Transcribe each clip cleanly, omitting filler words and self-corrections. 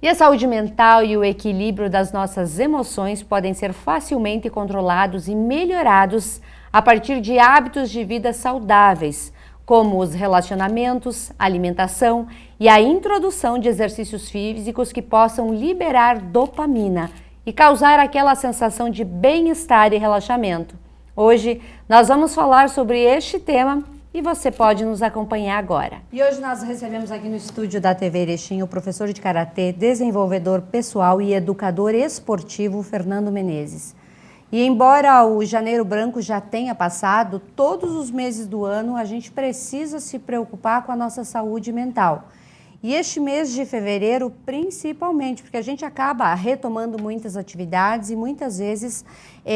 E a saúde mental e o equilíbrio das nossas emoções podem ser facilmente controlados e melhorados a partir de hábitos de vida saudáveis, como os relacionamentos, alimentação e a introdução de exercícios físicos que possam liberar dopamina e causar aquela sensação de bem-estar e relaxamento. Hoje nós vamos falar sobre este tema e você pode nos acompanhar agora. E hoje nós recebemos aqui no estúdio da TV Erechim o professor de Karatê, desenvolvedor pessoal e educador esportivo Fernando Menezes. E embora o Janeiro Branco já tenha passado, todos os meses do ano a gente precisa se preocupar com a nossa saúde mental. E este mês de fevereiro, principalmente, porque a gente acaba retomando muitas atividades e muitas vezes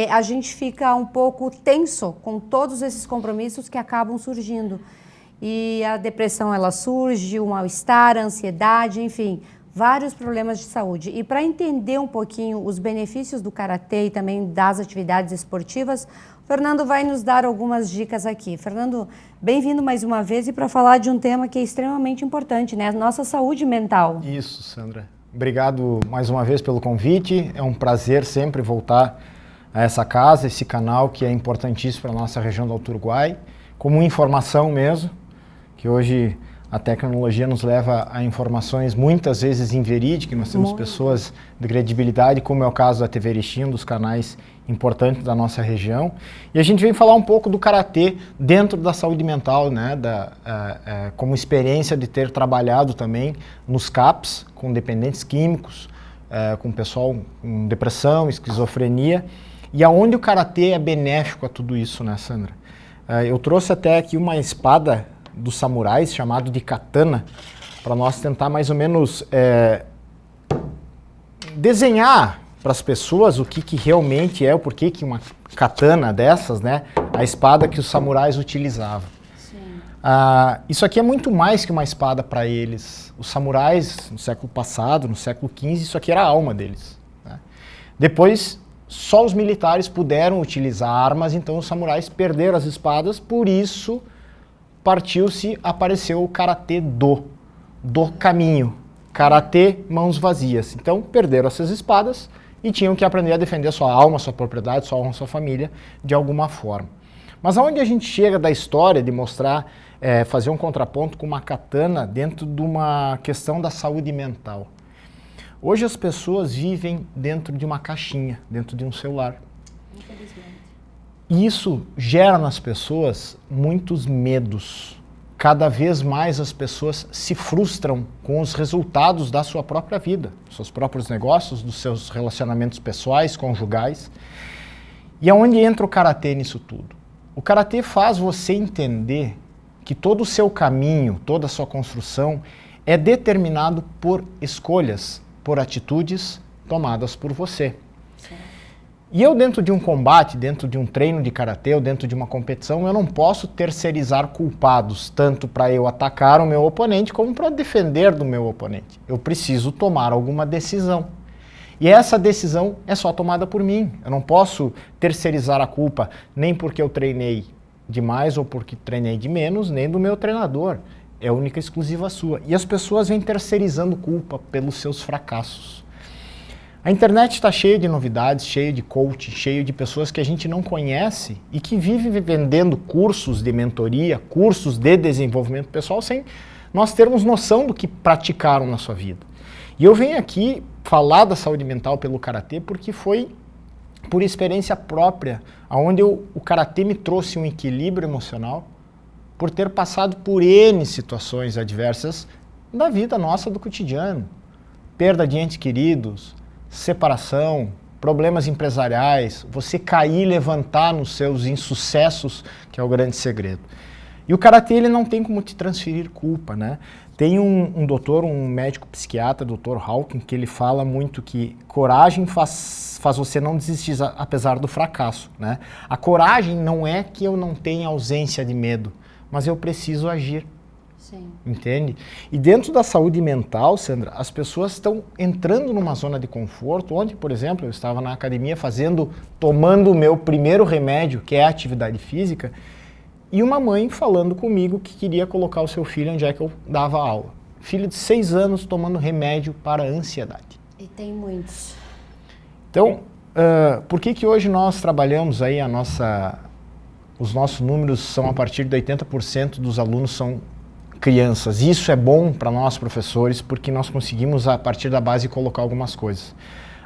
a gente fica um pouco tenso com todos esses compromissos que acabam surgindo. E a depressão, ela surge, o mal-estar, a ansiedade, enfim, vários problemas de saúde. E para entender um pouquinho os benefícios do Karatê e também das atividades esportivas, o Fernando vai nos dar algumas dicas aqui. Fernando, bem-vindo mais uma vez e para falar de um tema que é extremamente importante, né? Nossa saúde mental. Isso, Sandra. Obrigado mais uma vez pelo convite. É um prazer sempre voltar a essa casa, esse canal que é importantíssimo para a nossa região do Alto Uruguai, como informação mesmo, que hoje a tecnologia nos leva a informações muitas vezes inverídicas. Nós temos pessoas de credibilidade, como é o caso da TV Erechim, um dos canais importantes da nossa região. E a gente vem falar um pouco do Karatê dentro da saúde mental, né? Como experiência de ter trabalhado também nos CAPs, com dependentes químicos, com pessoal com depressão, esquizofrenia, e aonde o Karatê é benéfico a tudo isso, né, Sandra? Eu trouxe até aqui uma espada dos samurais, chamado de katana, para nós tentar mais ou menos desenhar para as pessoas o que realmente é, o porquê que uma katana dessas, né, a espada que os samurais utilizavam. Isso aqui é muito mais que uma espada para eles. Os samurais, no século passado, no século XV, isso aqui era a alma deles, né? Depois, só os militares puderam utilizar armas, então os samurais perderam as espadas, por isso apareceu o Karatê do caminho. Karatê, mãos vazias. Então, perderam essas espadas e tinham que aprender a defender sua alma, sua propriedade, sua honra, sua família, de alguma forma. Mas aonde a gente chega da história de mostrar, fazer um contraponto com uma katana dentro de uma questão da saúde mental? Hoje as pessoas vivem dentro de uma caixinha, dentro de um celular. Infelizmente. E isso gera nas pessoas muitos medos. Cada vez mais as pessoas se frustram com os resultados da sua própria vida, dos seus próprios negócios, dos seus relacionamentos pessoais, conjugais. E aonde entra o Karatê nisso tudo? O Karatê faz você entender que todo o seu caminho, toda a sua construção é determinado por escolhas, por atitudes tomadas por você. E eu, dentro de um combate, dentro de um treino de karatê ou dentro de uma competição, eu não posso terceirizar culpados, tanto para eu atacar o meu oponente como para defender do meu oponente. Eu preciso tomar alguma decisão. E essa decisão é só tomada por mim. Eu não posso terceirizar a culpa nem porque eu treinei demais ou porque treinei de menos, nem do meu treinador. É única e exclusiva sua. E as pessoas vêm terceirizando culpa pelos seus fracassos. A internet está cheia de novidades, cheia de coach, cheia de pessoas que a gente não conhece e que vivem vendendo cursos de mentoria, cursos de desenvolvimento pessoal sem nós termos noção do que praticaram na sua vida. E eu venho aqui falar da saúde mental pelo Karatê porque foi por experiência própria, onde o Karatê me trouxe um equilíbrio emocional por ter passado por N situações adversas da vida nossa, do cotidiano. Perda de entes queridos, separação, problemas empresariais, você cair e levantar nos seus insucessos, que é o grande segredo. E o Karatê, ele não tem como te transferir culpa, né? Tem um doutor, um médico psiquiatra, Dr. Hawking, que ele fala muito que coragem faz você não desistir apesar do fracasso, né? A coragem não é que eu não tenha ausência de medo, mas eu preciso agir. Sim. Entende? E dentro da saúde mental, Sandra, as pessoas estão entrando numa zona de conforto, onde, por exemplo, eu estava na academia tomando o meu primeiro remédio, que é a atividade física, e uma mãe falando comigo que queria colocar o seu filho onde é que eu dava aula. filho de 6 anos tomando remédio para a ansiedade. E tem muitos. Então, por que hoje nós trabalhamos aí os nossos números são a partir de 80% dos alunos são crianças. Isso é bom para nós professores porque nós conseguimos a partir da base colocar algumas coisas.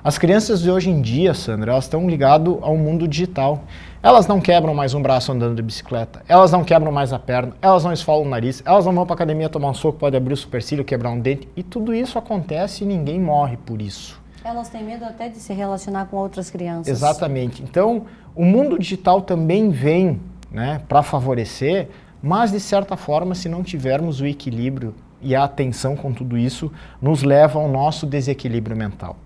As crianças de hoje em dia, Sandra, elas estão ligadas ao mundo digital. Elas não quebram mais um braço andando de bicicleta, elas não quebram mais a perna, elas não esfolam o nariz, elas não vão para a academia tomar um soco, pode abrir o supercílio, quebrar um dente. E tudo isso acontece e ninguém morre por isso. Elas têm medo até de se relacionar com outras crianças. Exatamente. Então, o mundo digital também vem, né, para favorecer, mas de certa forma, se não tivermos o equilíbrio e a atenção com tudo isso, nos leva ao nosso desequilíbrio mental.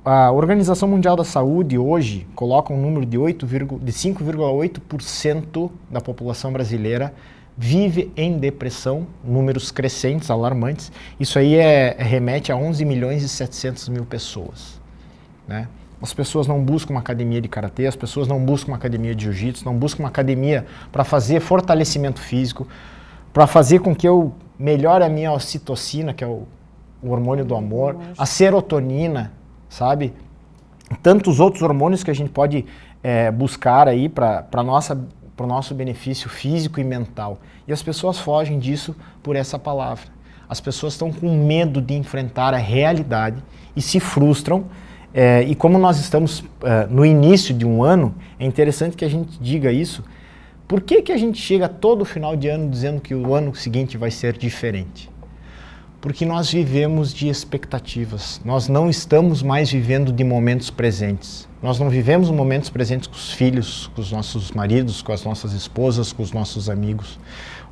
A Organização Mundial da Saúde hoje coloca um número de 5,8% da população brasileira vive em depressão, números crescentes, alarmantes. Isso aí remete a 11 milhões e 700 mil pessoas, né? As pessoas não buscam uma academia de karatê, as pessoas não buscam uma academia de jiu-jitsu, não buscam uma academia para fazer fortalecimento físico, para fazer com que eu melhore a minha ocitocina, que é o hormônio do amor, a serotonina, sabe? Tantos outros hormônios que a gente pode buscar aí para o nosso benefício físico e mental. E as pessoas fogem disso por essa palavra. As pessoas estão com medo de enfrentar a realidade e se frustram. E como nós estamos no início de um ano, é interessante que a gente diga isso. Por que a gente chega todo final de ano dizendo que o ano seguinte vai ser diferente? Porque nós vivemos de expectativas, nós não estamos mais vivendo de momentos presentes. Nós não vivemos momentos presentes com os filhos, com os nossos maridos, com as nossas esposas, com os nossos amigos.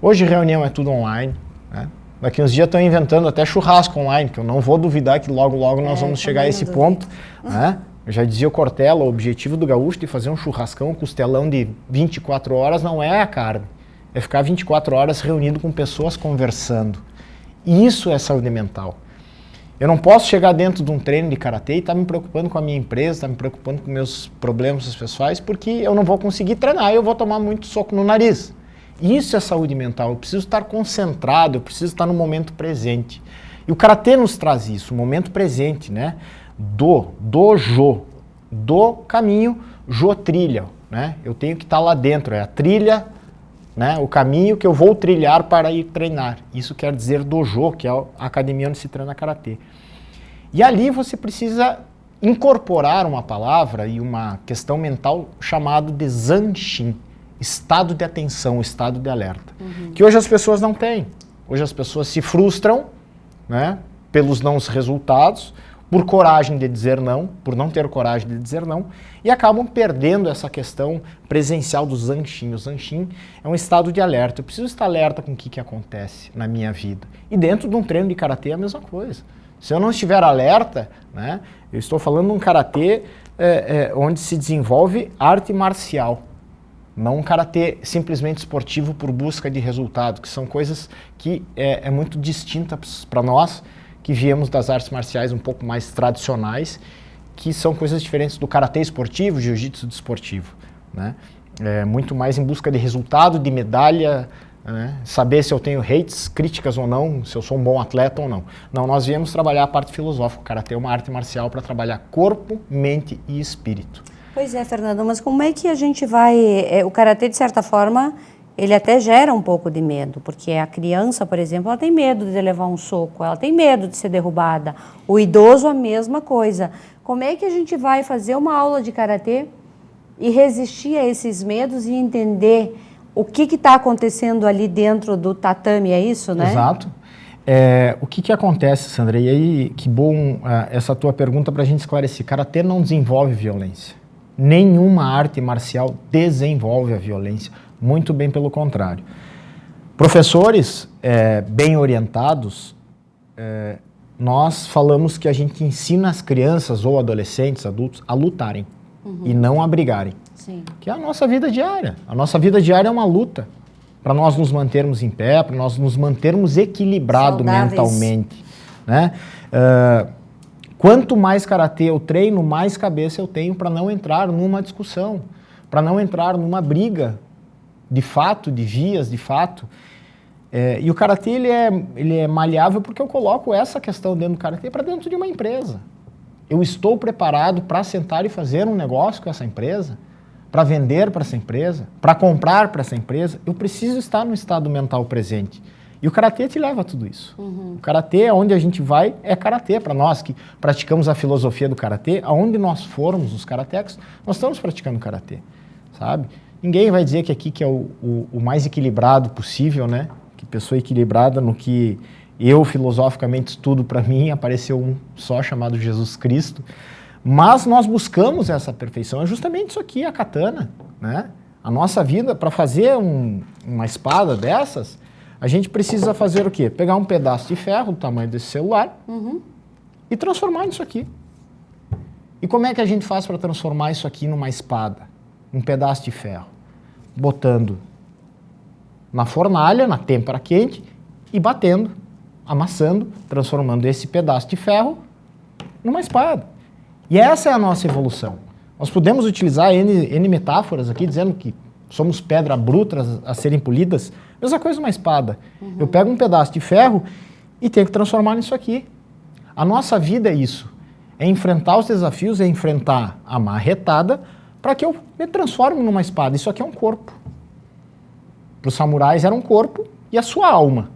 Hoje reunião é tudo online, né? Daqui uns dias estão inventando até churrasco online, que eu não vou duvidar que logo nós vamos chegar a esse ponto, né? Eu já dizia o Cortella, o objetivo do gaúcho de fazer um churrascão, um costelão de 24 horas não é a carne, é ficar 24 horas reunido com pessoas conversando. E isso é saúde mental. Eu não posso chegar dentro de um treino de karatê e estar me preocupando com a minha empresa, estar me preocupando com meus problemas pessoais, porque eu não vou conseguir treinar e eu vou tomar muito soco no nariz. Isso é saúde mental. Eu preciso estar concentrado, eu preciso estar no momento presente. E o karatê nos traz isso, o momento presente, né? Dojo, do caminho, jo trilha, né? Eu tenho que estar lá dentro, é a trilha, né, o caminho que eu vou trilhar para ir treinar. Isso quer dizer dojo, que é a academia onde se treina karatê. E ali você precisa incorporar uma palavra e uma questão mental chamado de zanshin, estado de atenção, estado de alerta, que hoje as pessoas não têm. Hoje as pessoas se frustram, né, pelos não resultados, por coragem de dizer não, por não ter coragem de dizer não, e acabam perdendo essa questão presencial do zanshin. O zanshin é um estado de alerta. Eu preciso estar alerta com o que acontece na minha vida. E dentro de um treino de karatê é a mesma coisa. Se eu não estiver alerta, né, eu estou falando de um karatê onde se desenvolve arte marcial, não um karatê simplesmente esportivo por busca de resultado, que são coisas que é muito distintas para nós, que viemos das artes marciais um pouco mais tradicionais, que são coisas diferentes do karatê esportivo, jiu-jitsu desportivo, né? Muito mais em busca de resultado, de medalha, né? Saber se eu tenho hates, críticas ou não, se eu sou um bom atleta ou não. Não, nós viemos trabalhar a parte filosófica. O karatê é uma arte marcial para trabalhar corpo, mente e espírito. Pois é, Fernando, mas como é que a gente vai... o karatê, de certa forma, ele até gera um pouco de medo, porque a criança, por exemplo, ela tem medo de levar um soco, ela tem medo de ser derrubada. O idoso, a mesma coisa. Como é que a gente vai fazer uma aula de karatê e resistir a esses medos e entender o que está acontecendo ali dentro do tatame, é isso, né? Exato. O que acontece, Sandra? E aí, que bom essa tua pergunta para a gente esclarecer. Karatê não desenvolve violência. Nenhuma arte marcial desenvolve a violência. Muito bem pelo contrário. Professores bem orientados, nós falamos que a gente ensina as crianças ou adolescentes, adultos, a lutarem e não a brigarem. Sim. Que é a nossa vida diária. A nossa vida diária é uma luta para nós nos mantermos em pé, para nós nos mantermos equilibrados mentalmente, né? Quanto mais karatê eu treino, mais cabeça eu tenho para não entrar numa discussão, para não entrar numa briga de fato, de vias de fato. E o karatê ele é maleável porque eu coloco essa questão dentro do karatê para dentro de uma empresa. Eu estou preparado para sentar e fazer um negócio com essa empresa, para vender para essa empresa, para comprar para essa empresa. Eu preciso estar no estado mental presente. E o karatê te leva a tudo isso. O karatê, onde a gente vai, é karatê. Para nós que praticamos a filosofia do karatê, aonde nós formos os karatecos, nós estamos praticando karatê, sabe? Ninguém vai dizer que aqui que é o mais equilibrado possível, né? Que pessoa equilibrada no que eu filosoficamente estudo, para mim apareceu um só chamado Jesus Cristo. Mas nós buscamos essa perfeição, é justamente isso aqui, a katana, né? A nossa vida, para fazer uma espada dessas, a gente precisa fazer o quê? Pegar um pedaço de ferro do tamanho desse celular e transformar nisso aqui. E como é que a gente faz para transformar isso aqui numa espada? Um pedaço de ferro. Botando na fornalha, na têmpera quente, e batendo, amassando, transformando esse pedaço de ferro numa espada. E essa é a nossa evolução. Nós podemos utilizar N metáforas aqui, dizendo que somos pedra bruta a serem polidas. Mesma coisa uma espada. Eu pego um pedaço de ferro e tenho que transformar nisso aqui. A nossa vida é isso. É enfrentar os desafios, é enfrentar a marretada para que eu me transforme numa espada. Isso aqui é um corpo. Para os samurais era um corpo e a sua alma.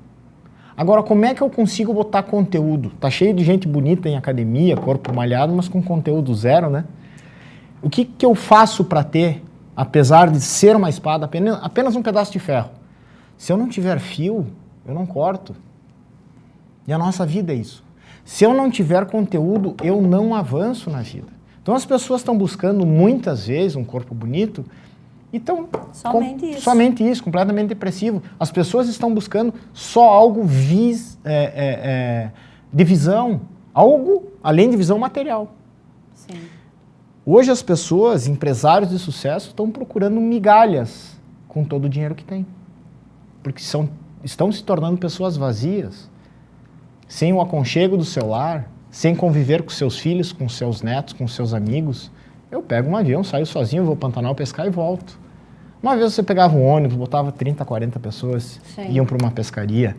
Agora, como é que eu consigo botar conteúdo? Tá cheio de gente bonita em academia, corpo malhado, mas com conteúdo zero, né? O que eu faço para ter, apesar de ser uma espada, apenas um pedaço de ferro? Se eu não tiver fio, eu não corto. E a nossa vida é isso. Se eu não tiver conteúdo, eu não avanço na vida. Então as pessoas estão buscando muitas vezes um corpo bonito e estão somente isso, completamente depressivo. As pessoas estão buscando só algo de visão, algo além de visão material. Sim. Hoje as pessoas, empresários de sucesso, estão procurando migalhas com todo o dinheiro que têm. Porque estão se tornando pessoas vazias, sem o aconchego do seu lar, sem conviver com seus filhos, com seus netos, com seus amigos. Eu pego um avião, saio sozinho, vou ao Pantanal pescar e volto. Uma vez você pegava um ônibus, botava 30, 40 pessoas, iam para uma pescaria,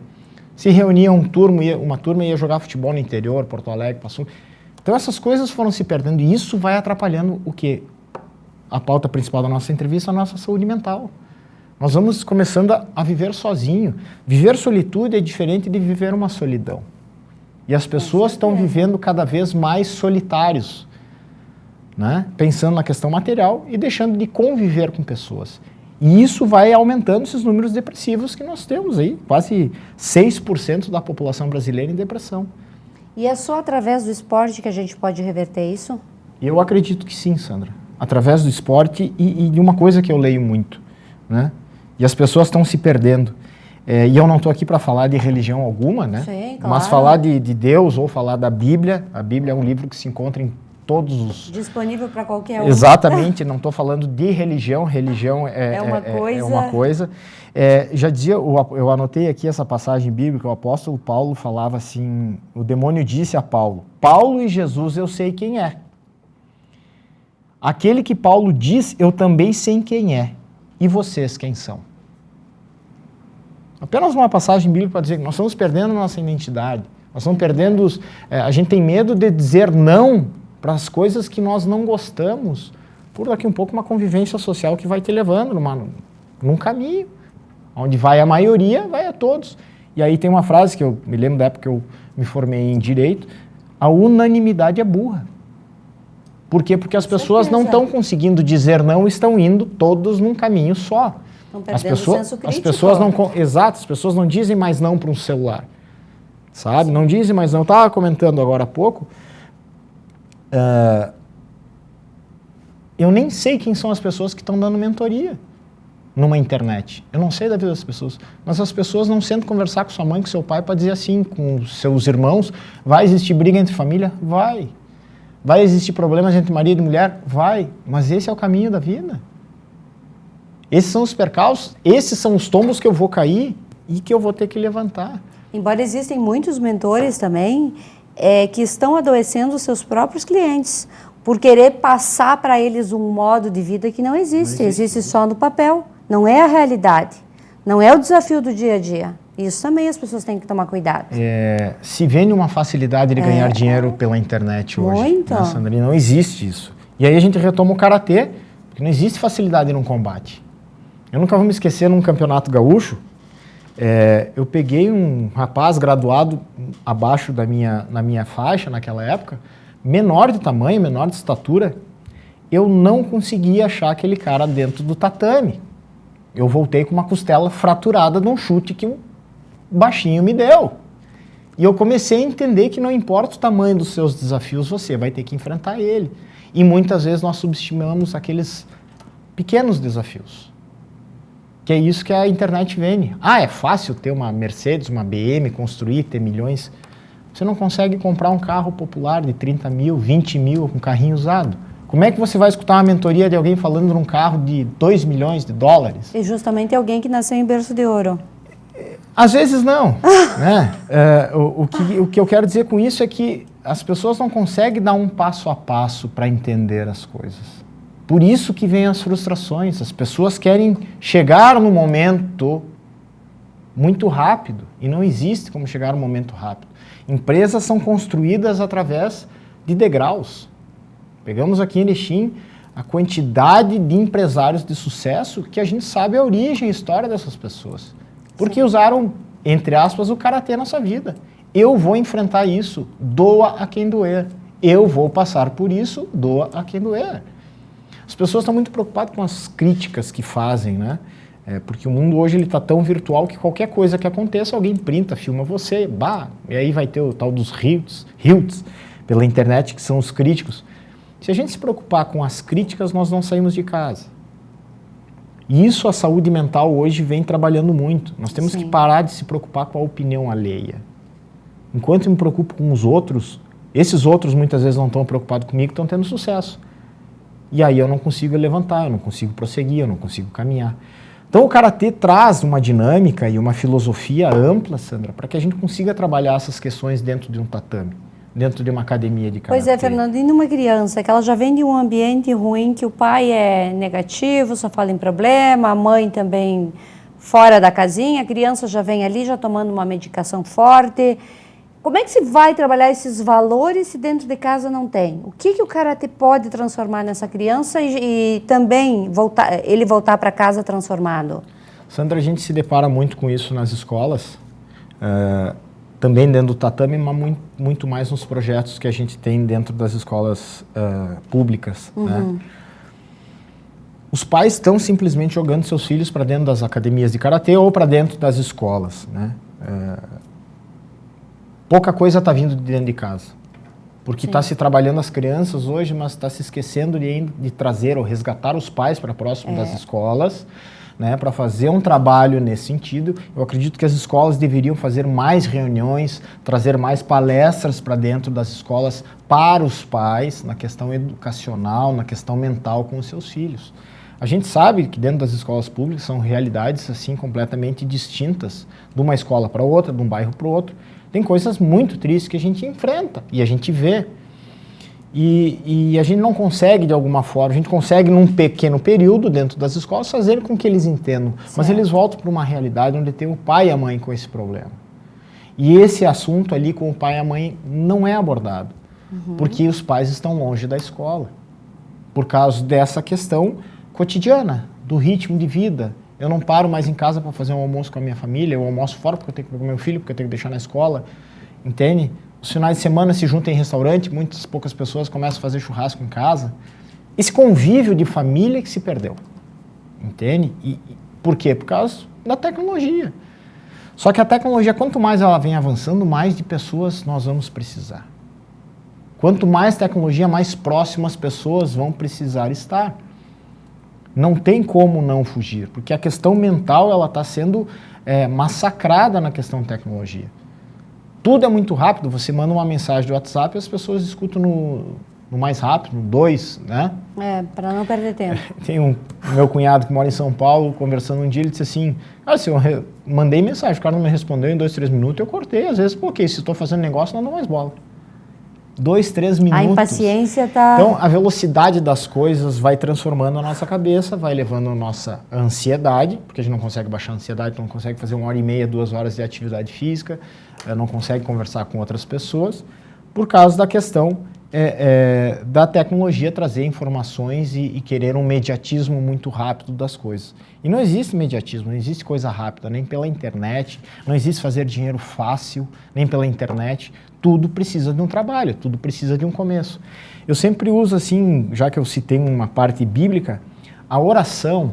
se reuniam uma turma ia jogar futebol no interior, Porto Alegre, passou. Então essas coisas foram se perdendo e isso vai atrapalhando o quê? A pauta principal da nossa entrevista, a nossa saúde mental. Nós vamos começando a viver sozinho. Viver solitude é diferente de viver uma solidão. E as pessoas estão vivendo cada vez mais solitários, né? Pensando na questão material e deixando de conviver com pessoas. E isso vai aumentando esses números depressivos que nós temos aí. Quase 6% da população brasileira em depressão. E é só através do esporte que a gente pode reverter isso? Eu acredito que sim, Sandra. Através do esporte e de uma coisa que eu leio muito, né? E as pessoas estão se perdendo. E eu não estou aqui para falar de religião alguma, né? Sim, claro. Mas falar de Deus ou falar da Bíblia. A Bíblia é um livro que se encontra em todos os... Disponível para qualquer um. Exatamente, não estou falando de religião. Religião é uma coisa. Já dizia, eu anotei aqui essa passagem bíblica, o apóstolo Paulo falava assim, o demônio disse a Paulo, Paulo e Jesus eu sei quem é. Aquele que Paulo diz, eu também sei quem é. E vocês quem são? Apenas uma passagem bíblica para dizer que nós estamos perdendo a nossa identidade. Nós estamos perdendo... a gente tem medo de dizer não para as coisas que nós não gostamos, por daqui um pouco uma convivência social que vai te levando num caminho. Onde vai a maioria, vai a todos. E aí tem uma frase que eu me lembro da época que eu me formei em Direito, a unanimidade é burra. Por quê? Porque as pessoas não estão conseguindo dizer não, estão indo todos num caminho só. Estão perdendo o senso crítico. As pessoas não... Exato, as pessoas não dizem mais não para um celular. Sabe? Sim. Não dizem mais não. Eu estava comentando agora há pouco, eu nem sei quem são as pessoas que estão dando mentoria numa internet. Eu não sei da vida das pessoas. Mas as pessoas não sentam conversar com sua mãe, com seu pai, para dizer assim, com seus irmãos, vai existir briga entre família? Vai. Vai existir problemas entre marido e mulher? Vai. Mas esse é o caminho da vida. Esses são os percalços, esses são os tombos que eu vou cair e que eu vou ter que levantar. Embora existem muitos mentores também que estão adoecendo os seus próprios clientes por querer passar para eles um modo de vida que não existe. Existe só no papel. Não é a realidade. Não é o desafio do dia a dia. Isso também as pessoas têm que tomar cuidado. Se vende uma facilidade de ganhar dinheiro pela internet hoje. Muito. Né, Sandra? E não existe isso. E aí a gente retoma o karatê, porque não existe facilidade num combate. Eu nunca vou me esquecer, num campeonato gaúcho, eu peguei um rapaz graduado abaixo na minha faixa naquela época, menor de tamanho, menor de estatura. Eu não conseguia achar aquele cara dentro do tatame. Eu voltei com uma costela fraturada de um chute que um baixinho me deu. E eu comecei a entender que não importa o tamanho dos seus desafios, você vai ter que enfrentar ele. E muitas vezes nós subestimamos aqueles pequenos desafios. Que é isso que a internet vende. É fácil ter uma Mercedes, uma BM, construir, ter milhões. Você não consegue comprar um carro popular de 30 mil, 20 mil, um carrinho usado. Como é que você vai escutar uma mentoria de alguém falando num carro de 2 milhões de dólares? E justamente alguém que nasceu em berço de ouro. Às vezes não. Né? O que eu quero dizer com isso é que as pessoas não conseguem dar um passo a passo para entender as coisas. Por isso que vem as frustrações. As pessoas querem chegar no momento muito rápido. E não existe como chegar no momento rápido. Empresas são construídas através de degraus. Pegamos aqui em Erechim a quantidade de empresários de sucesso que a gente sabe a origem e a história dessas pessoas. Porque usaram, entre aspas, o karatê na sua vida. Eu vou enfrentar isso, doa a quem doer. Eu vou passar por isso, doa a quem doer. As pessoas estão muito preocupadas com as críticas que fazem, né? Porque o mundo hoje está tão virtual que qualquer coisa que aconteça, alguém printa, filma você, e aí vai ter o tal dos hilts pela internet, que são os críticos. Se a gente se preocupar com as críticas, nós não saímos de casa. E isso a saúde mental hoje vem trabalhando muito. Nós temos que parar de se preocupar com a opinião alheia. Enquanto eu me preocupo com os outros, esses outros muitas vezes não estão preocupados comigo, estão tendo sucesso. E aí eu não consigo levantar, eu não consigo prosseguir, eu não consigo caminhar. Então o karatê traz uma dinâmica e uma filosofia ampla, Sandra, para que a gente consiga trabalhar essas questões dentro de um tatame, dentro de uma academia de karatê. Pois é, Fernando, e numa criança que ela já vem de um ambiente ruim, que o pai é negativo, só fala em problema, a mãe também fora da casinha, a criança já vem ali já tomando uma medicação forte. Como é que se vai trabalhar esses valores se dentro de casa não tem? O que o karatê pode transformar nessa criança e também ele voltar para casa transformado? Sandra, a gente se depara muito com isso nas escolas, também dentro do tatame, mas muito mais nos projetos que a gente tem dentro das escolas públicas. Né? Os pais estão simplesmente jogando seus filhos para dentro das academias de karatê ou para dentro das escolas. Né? Pouca coisa está vindo de dentro de casa, porque está se trabalhando as crianças hoje, mas está se esquecendo de trazer ou resgatar os pais para próximo das escolas, né, para fazer um trabalho nesse sentido. Eu acredito que as escolas deveriam fazer mais reuniões, trazer mais palestras para dentro das escolas para os pais, na questão educacional, na questão mental com os seus filhos. A gente sabe que dentro das escolas públicas são realidades assim completamente distintas, de uma escola para outra, de um bairro para o outro. Tem coisas muito tristes que a gente enfrenta e a gente vê. E a gente não consegue, de alguma forma, a gente consegue num pequeno período dentro das escolas fazer com que eles entendam. Certo. Mas eles voltam para uma realidade onde tem o pai e a mãe com esse problema. E esse assunto ali com o pai e a mãe não é abordado. Porque os pais estão longe da escola. Por causa dessa questão cotidiana, do ritmo de vida. Eu não paro mais em casa para fazer um almoço com a minha família, eu almoço fora porque eu tenho que pegar meu filho, porque eu tenho que deixar na escola, entende? Os finais de semana se juntam em restaurante, poucas pessoas começam a fazer churrasco em casa. Esse convívio de família que se perdeu, entende? Por quê? Por causa da tecnologia. Só que a tecnologia, quanto mais ela vem avançando, mais de pessoas nós vamos precisar. Quanto mais tecnologia, mais próximas as pessoas vão precisar estar. Não tem como não fugir, porque a questão mental ela está sendo massacrada na questão tecnologia. Tudo é muito rápido, você manda uma mensagem do WhatsApp e as pessoas escutam no mais rápido, no 2, né? Para não perder tempo. Tem meu cunhado que mora em São Paulo, conversando um dia, ele disse assim, se eu mandei mensagem, o cara não me respondeu em 2, 3 minutos, eu cortei, às vezes, se estou fazendo negócio, não dou mais bola. 2, 3 minutos. A impaciência tá... Então, a velocidade das coisas vai transformando a nossa cabeça, vai levando a nossa ansiedade, porque a gente não consegue baixar a ansiedade, não consegue fazer 1h30, 2 horas de atividade física, não consegue conversar com outras pessoas, por causa da questão da tecnologia trazer informações e querer um mediatismo muito rápido das coisas. E não existe mediatismo, não existe coisa rápida, nem pela internet, não existe fazer dinheiro fácil, nem pela internet. Tudo precisa de um trabalho, tudo precisa de um começo. Eu sempre uso assim, já que eu citei uma parte bíblica, a oração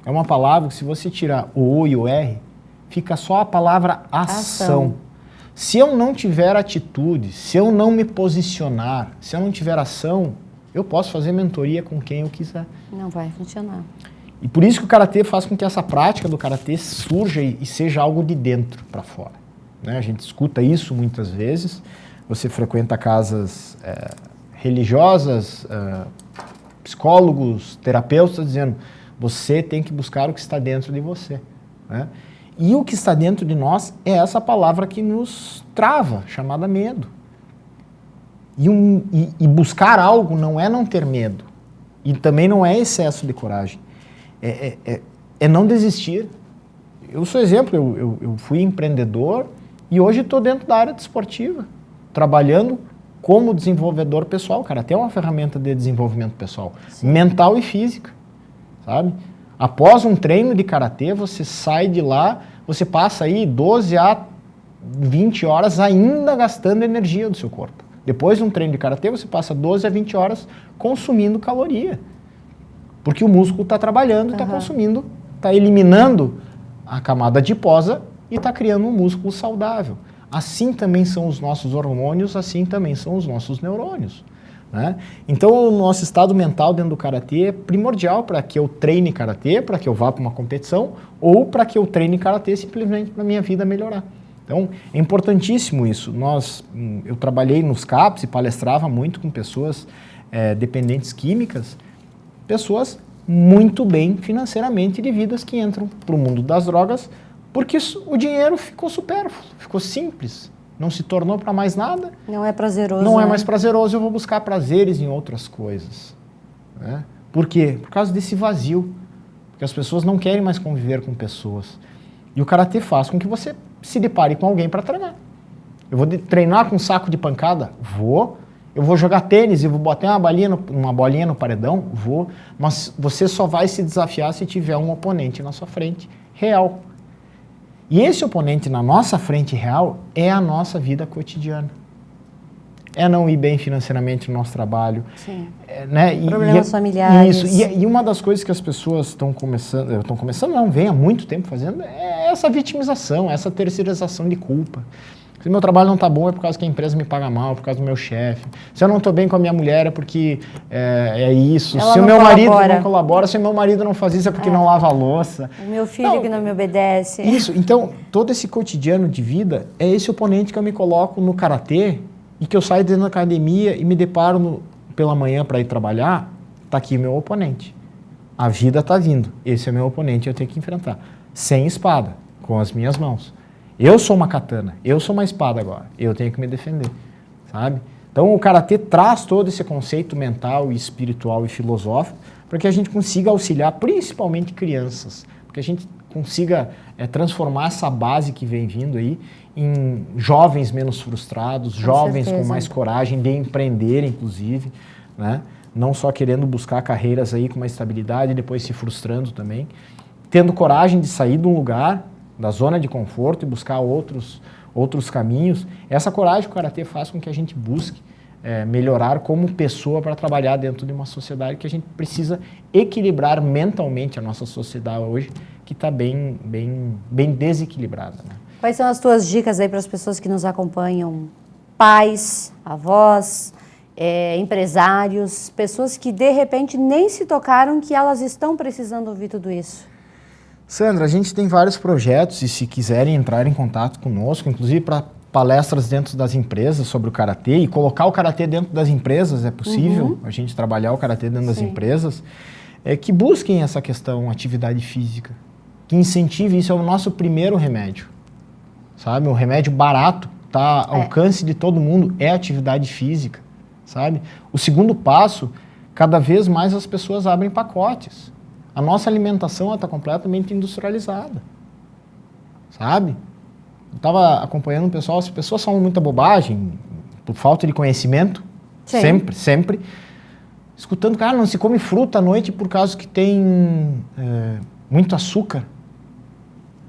é uma palavra que se você tirar o O e o R, fica só a palavra ação. Se eu não tiver atitude, se eu não me posicionar, se eu não tiver ação, eu posso fazer mentoria com quem eu quiser. Não vai funcionar. E por isso que o Karatê faz com que essa prática do Karatê surja e seja algo de dentro para fora. Né? A gente escuta isso muitas vezes. Você frequenta casas religiosas, psicólogos, terapeutas dizendo você tem que buscar o que está dentro de você. Né? E o que está dentro de nós é essa palavra que nos trava, chamada medo. E buscar algo não é não ter medo. E também não é excesso de coragem. É não desistir. Eu sou exemplo, eu fui empreendedor e hoje estou dentro da área desportiva, trabalhando como desenvolvedor pessoal. O Karatê é uma ferramenta de desenvolvimento pessoal, mental e física, sabe? Após um treino de Karatê, você sai de lá, você passa aí 12 a 20 horas ainda gastando energia do seu corpo. Depois de um treino de Karatê, você passa 12 a 20 horas consumindo caloria. Porque o músculo está trabalhando, está consumindo, está eliminando a camada adiposa e está criando um músculo saudável. Assim também são os nossos hormônios, assim também são os nossos neurônios. Né? Então, o nosso estado mental dentro do Karatê é primordial para que eu treine Karatê, para que eu vá para uma competição, ou para que eu treine Karatê simplesmente para a minha vida melhorar. Então, é importantíssimo isso. Eu trabalhei nos CAPs e palestrava muito com pessoas dependentes químicas, pessoas muito bem financeiramente de vidas que entram para o mundo das drogas, porque o dinheiro ficou supérfluo, ficou simples. Não se tornou para mais nada. Não é prazeroso. Não é mais prazeroso, eu vou buscar prazeres em outras coisas. Né? Por quê? Por causa desse vazio. Porque as pessoas não querem mais conviver com pessoas. E o Karatê faz com que você se depare com alguém para treinar. Eu vou treinar com um saco de pancada? Vou. Eu vou jogar tênis e vou botar uma bolinha no paredão? Vou. Mas você só vai se desafiar se tiver um oponente na sua frente real. E esse oponente na nossa frente real é a nossa vida cotidiana. É não ir bem financeiramente no nosso trabalho. Sim. Né? Problemas familiares. Isso. E uma das coisas que as pessoas estão começando, não, vem há muito tempo fazendo, é essa vitimização, essa terceirização de culpa. Se meu trabalho não está bom é por causa que a empresa me paga mal, é por causa do meu chefe. Se eu não estou bem com a minha mulher é porque é isso. Ela se o meu marido não colabora, se o meu marido não faz isso é porque não lava a louça. O meu filho que não me obedece. Isso. Então, todo esse cotidiano de vida é esse oponente que eu me coloco no Karatê e que eu saio dentro da academia e me deparo pela manhã para ir trabalhar, está aqui o meu oponente. A vida está vindo. Esse é o meu oponente, eu tenho que enfrentar. Sem espada, com as minhas mãos. Eu sou uma katana, eu sou uma espada agora, eu tenho que me defender, sabe? Então o Karatê traz todo esse conceito mental, e espiritual e filosófico para que a gente consiga auxiliar principalmente crianças, para que a gente consiga transformar essa base que vem vindo aí em jovens menos frustrados, jovens com mais coragem de empreender, inclusive, né? Não só querendo buscar carreiras aí com uma estabilidade e depois se frustrando também, tendo coragem de sair de um lugar, da zona de conforto e buscar outros caminhos. Essa coragem que o Karatê faz com que a gente busque melhorar como pessoa para trabalhar dentro de uma sociedade que a gente precisa equilibrar mentalmente a nossa sociedade hoje, que está bem desequilibrada. Né? Quais são as tuas dicas aí para as pessoas que nos acompanham? Pais, avós, empresários, pessoas que de repente nem se tocaram que elas estão precisando ouvir tudo isso. Sandra, a gente tem vários projetos e se quiserem entrar em contato conosco, inclusive para palestras dentro das empresas sobre o Karatê e colocar o Karatê dentro das empresas, é possível a gente trabalhar o Karatê dentro das empresas, que busquem essa questão, atividade física, que incentive, isso é o nosso primeiro remédio, sabe? Um remédio barato está ao alcance de todo mundo, é atividade física, sabe? O segundo passo, cada vez mais as pessoas abrem pacotes. A nossa alimentação está completamente industrializada, sabe? Eu estava acompanhando um pessoal, as pessoas falam muita bobagem, por falta de conhecimento, sempre. Escutando, cara, não se come fruta à noite por causa que tem muito açúcar.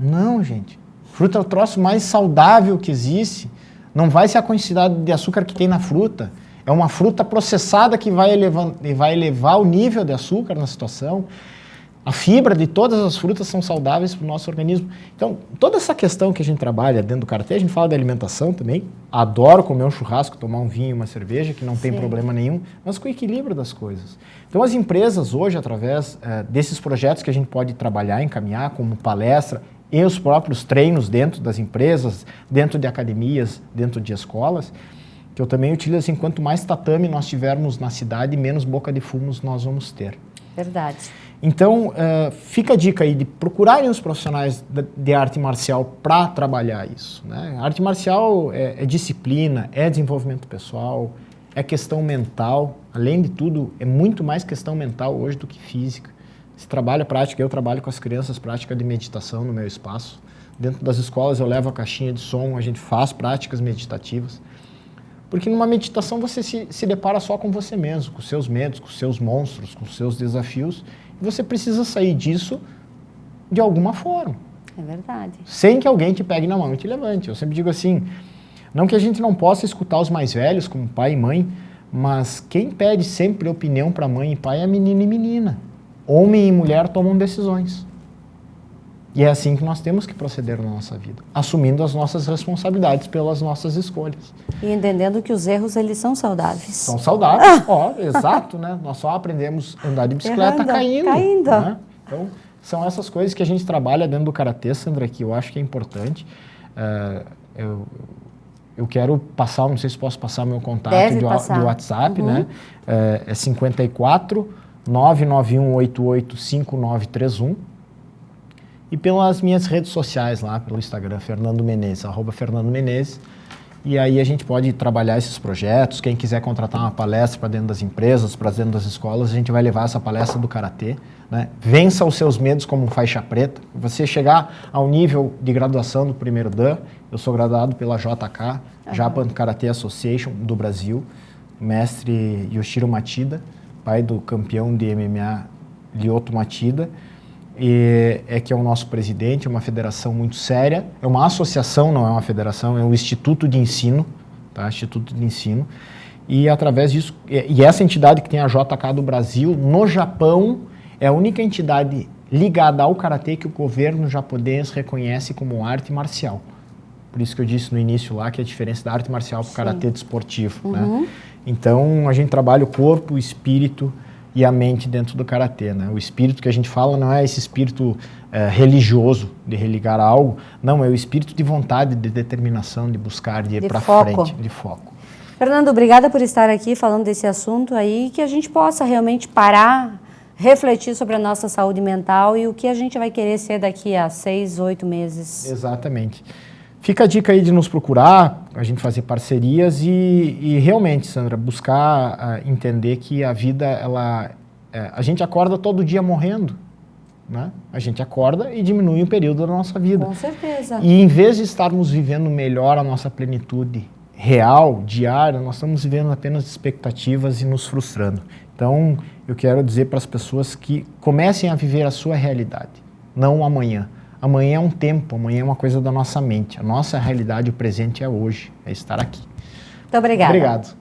Não, gente. Fruta é o troço mais saudável que existe. Não vai ser a quantidade de açúcar que tem na fruta. É uma fruta processada que vai elevar o nível de açúcar na situação. A fibra de todas as frutas são saudáveis para o nosso organismo. Então, toda essa questão que a gente trabalha dentro do Karatê, a gente fala de alimentação também. Adoro comer um churrasco, tomar um vinho, uma cerveja, que não tem problema nenhum, mas com o equilíbrio das coisas. Então, as empresas hoje, através desses projetos que a gente pode trabalhar, encaminhar, como palestra, e os próprios treinos dentro das empresas, dentro de academias, dentro de escolas, que eu também utilizo assim, quanto mais tatame nós tivermos na cidade, menos boca de fumos nós vamos ter. Verdade. Então, fica a dica aí de procurarem os profissionais de arte marcial para trabalhar isso, né? A arte marcial é disciplina, é desenvolvimento pessoal, é questão mental. Além de tudo, é muito mais questão mental hoje do que física. Se trabalha prática, eu trabalho com as crianças prática de meditação no meu espaço. Dentro das escolas eu levo a caixinha de som, a gente faz práticas meditativas. Porque numa meditação você se depara só com você mesmo, com os seus medos, com os seus monstros, com os seus desafios. E você precisa sair disso de alguma forma. É verdade. Sem que alguém te pegue na mão e te levante. Eu sempre digo assim, não que a gente não possa escutar os mais velhos, como pai e mãe, mas quem pede sempre opinião para mãe e pai é menino e menina. Homem e mulher tomam decisões. E é assim que nós temos que proceder na nossa vida, assumindo as nossas responsabilidades pelas nossas escolhas. E entendendo que os erros, eles são saudáveis. São saudáveis, exato, né? Nós só aprendemos a andar de bicicleta caindo. Né? Então, são essas coisas que a gente trabalha dentro do Karatê, Sandra, que eu acho que é importante. Eu quero passar, não sei se posso passar meu contato de WhatsApp, né? É 54 99188 5931. E pelas minhas redes sociais lá, pelo Instagram, Fernando Menezes, @FernandoMenezes. E aí a gente pode trabalhar esses projetos. Quem quiser contratar uma palestra para dentro das empresas, para dentro das escolas, a gente vai levar essa palestra do Karatê, né? Vença os seus medos como faixa preta. Você chegar ao nível de graduação do primeiro Dan, eu sou graduado pela JK, Japan Karate Association do Brasil, mestre Yoshiro Machida, pai do campeão de MMA Lyoto Machida. Que é o nosso presidente, é uma federação muito séria, é uma associação, não é uma federação, é um instituto de ensino, tá? Instituto de ensino, e através disso, e essa entidade que tem a JK do Brasil, no Japão, é a única entidade ligada ao Karatê que o governo japonês reconhece como arte marcial. Por isso que eu disse no início lá que é a diferença da arte marcial para o Karatê desportivo, né? Então, a gente trabalha o corpo, o espírito e a mente dentro do Karatê, né? O espírito que a gente fala não é esse espírito religioso de religar a algo, não, é o espírito de vontade, de determinação, de buscar, de ir para frente, de foco. Fernando, obrigada por estar aqui falando desse assunto aí, que a gente possa realmente parar, refletir sobre a nossa saúde mental e o que a gente vai querer ser daqui a 6, 8 meses. Exatamente. Fica a dica aí de nos procurar, a gente fazer parcerias e realmente, Sandra, buscar entender que a vida, a gente acorda todo dia morrendo, né? A gente acorda e diminui o período da nossa vida. Com certeza. E em vez de estarmos vivendo melhor a nossa plenitude real, diária, nós estamos vivendo apenas expectativas e nos frustrando. Então, eu quero dizer para as pessoas que comecem a viver a sua realidade, não o amanhã. Amanhã é um tempo, amanhã é uma coisa da nossa mente. A nossa realidade, o presente é hoje, é estar aqui. Muito obrigada. Obrigado.